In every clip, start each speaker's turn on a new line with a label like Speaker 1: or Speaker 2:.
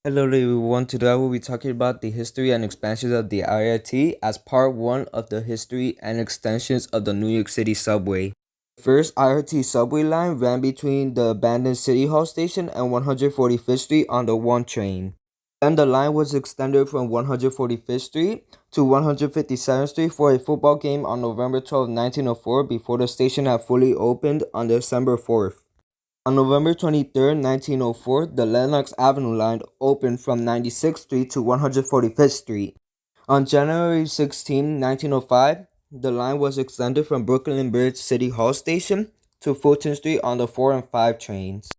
Speaker 1: Hello everyone, today I will be talking about the history and expansions of the IRT as part 1 of the history and extensions of the New York City subway. The first IRT subway line ran between the abandoned City Hall station and 145th Street on the 1 train. Then the line was extended from 145th Street to 157th Street for a football game on November 12, 1904 before the station had fully opened on December 4th. On November 23, 1904, the Lenox Avenue line opened from 96th Street to 145th Street. On January 16, 1905, the line was extended from Brooklyn Bridge City Hall Station to Fulton Street on the 4 and 5 trains.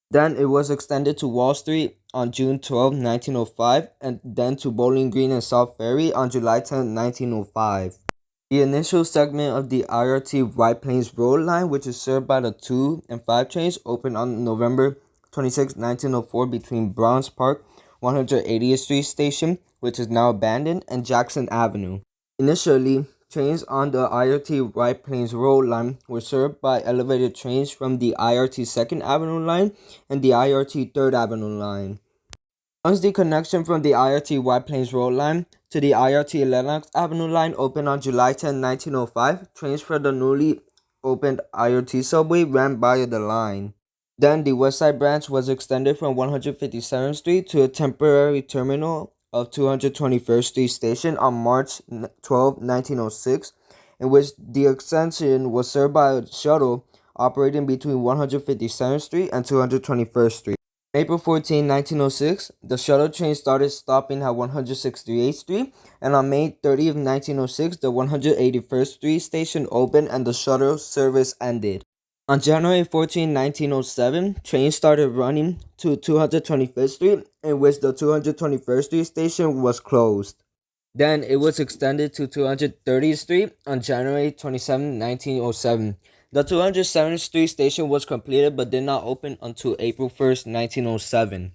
Speaker 1: Then it was extended to Wall Street on June 12, 1905, and then to Bowling Green and South Ferry on July 10, 1905. The initial segment of the IRT White Plains Road line, which is served by the 2 and 5 trains, opened on November 26, 1904 between Bronx Park, 180th Street Station, which is now abandoned, and Jackson Avenue. Initially, trains on the IRT White Plains Road line were served by elevated trains from the IRT 2nd Avenue line and the IRT 3rd Avenue line. Once the connection from the IRT White Plains Road line to the IRT Lenox Avenue line opened on July 10, 1905, trains for the newly opened IRT subway ran by the line. Then the West Side branch was extended from 157th Street to a temporary terminal of 221st Street Station on March 12, 1906, in which the extension was served by a shuttle operating between 157th Street and 221st Street. On April 14, 1906, the shuttle train started stopping at 168th Street, and on May 30, 1906, the 181st Street station opened and the shuttle service ended. On January 14, 1907, trains started running to 225th Street, in which the 221st Street station was closed. Then it was extended to 230th Street on January 27, 1907. The 207th Street station was completed but did not open until April 1, 1907.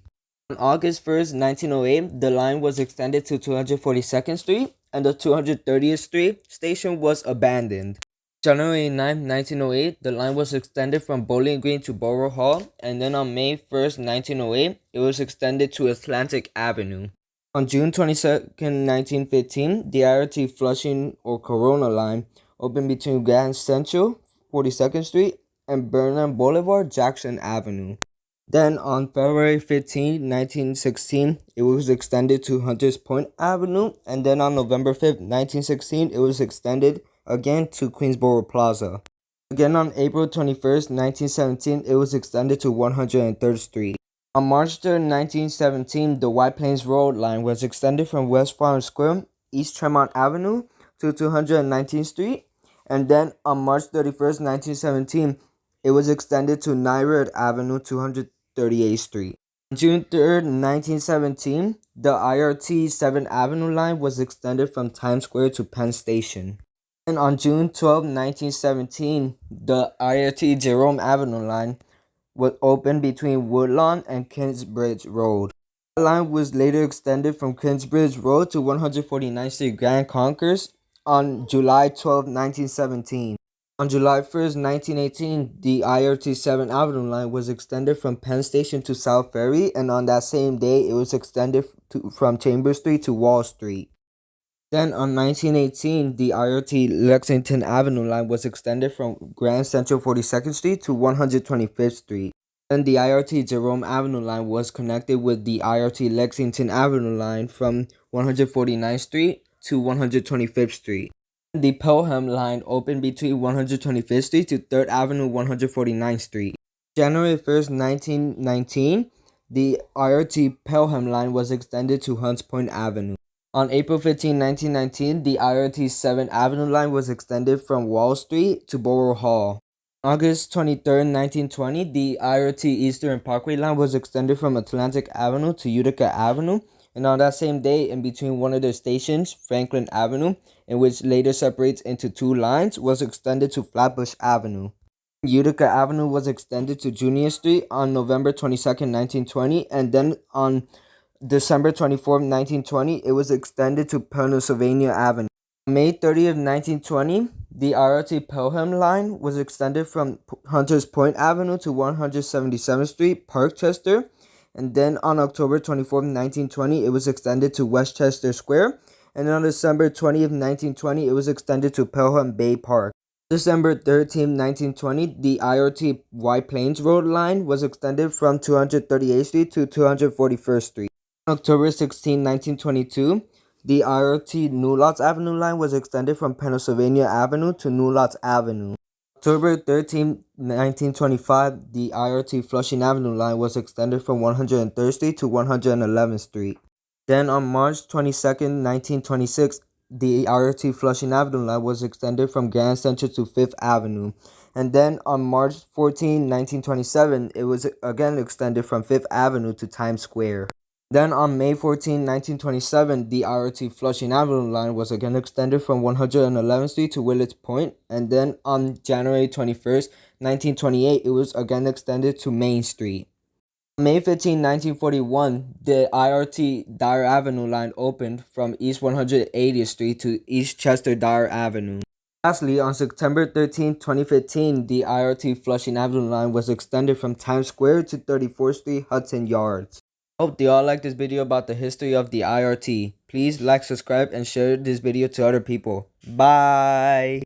Speaker 1: On August 1, 1908, the line was extended to 242nd Street and the 230th Street station was abandoned. January 9, 1908, the line was extended from Bowling Green to Borough Hall, and then on May 1, 1908, it was extended to Atlantic Avenue. On June 22, 1915, the IRT Flushing or Corona line opened between Grand Central, 42nd Street, and Burnham Boulevard, Jackson Avenue. Then on February 15, 1916, it was extended to Hunters Point Avenue, and then on November 5, 1916, it was extended again to Queensboro Plaza. Again on April 21, 1917, it was extended to 103rd Street. On March 3, 1917, the White Plains Road line was extended from West Farm Square, East Tremont Avenue to 219th Street, and then on March 31, 1917, it was extended to Nyrid Avenue, 238th Street. On June 3, 1917, the IRT 7th Avenue line was extended from Times Square to Penn Station. And on June 12, 1917, the IRT Jerome Avenue line was opened between Woodlawn and Kingsbridge Road. The line was later extended from Kingsbridge Road to 149th Street Grand Concourse on July 12, 1917. On July 1, 1918, the IRT 7th Avenue line was extended from Penn Station to South Ferry, and on that same day, it was extended from Chambers Street to Wall Street. Then on 1918, the IRT Lexington Avenue line was extended from Grand Central 42nd Street to 125th Street. Then the IRT Jerome Avenue line was connected with the IRT Lexington Avenue line from 149th Street to 125th Street. The Pelham line opened between 125th Street to 3rd Avenue 149th Street. January 1, 1919, the IRT Pelham line was extended to Hunts Point Avenue. On April 15, 1919, the IRT 7th Avenue line was extended from Wall Street to Borough Hall. On August 23, 1920, the IRT Eastern Parkway line was extended from Atlantic Avenue to Utica Avenue, and on that same day, in between one of their stations, Franklin Avenue, in which later separates into two lines, was extended to Flatbush Avenue. Utica Avenue was extended to Junior Street on November 22, 1920, and then on December 24, 1920, it was extended to Pennsylvania Avenue. On May 30th, 1920, the IRT Pelham line was extended from Hunters Point Avenue to 177th Street, Parkchester, And then on October 24th, 1920, it was extended to Westchester Square. And on December 20th, 1920, it was extended to Pelham Bay Park. December 13th, 1920, the IRT White Plains Road line was extended from 238th Street to 241st Street. On October 16, 1922, the IRT New Lots Avenue line was extended from Pennsylvania Avenue to New Lots Avenue. October 13, 1925, the IRT Flushing Avenue line was extended from 103rd Street to 111th Street. Then on March 22nd, 1926, the IRT Flushing Avenue line was extended from Grand Central to 5th Avenue. And then on March 14, 1927, it was again extended from 5th Avenue to Times Square. Then on May 14, 1927, the IRT Flushing Avenue line was again extended from 111th Street to Willets Point. And then on January 21st, 1928, it was again extended to Main Street. On May 15, 1941, the IRT Dyer Avenue line opened from East 180th Street to East Chester Dyer Avenue. Lastly, on September 13, 2015, the IRT Flushing Avenue line was extended from Times Square to 34th Street Hudson Yards. Hope they all liked this video about the history of the IRT. Please like, subscribe, and share this video to other people. Bye!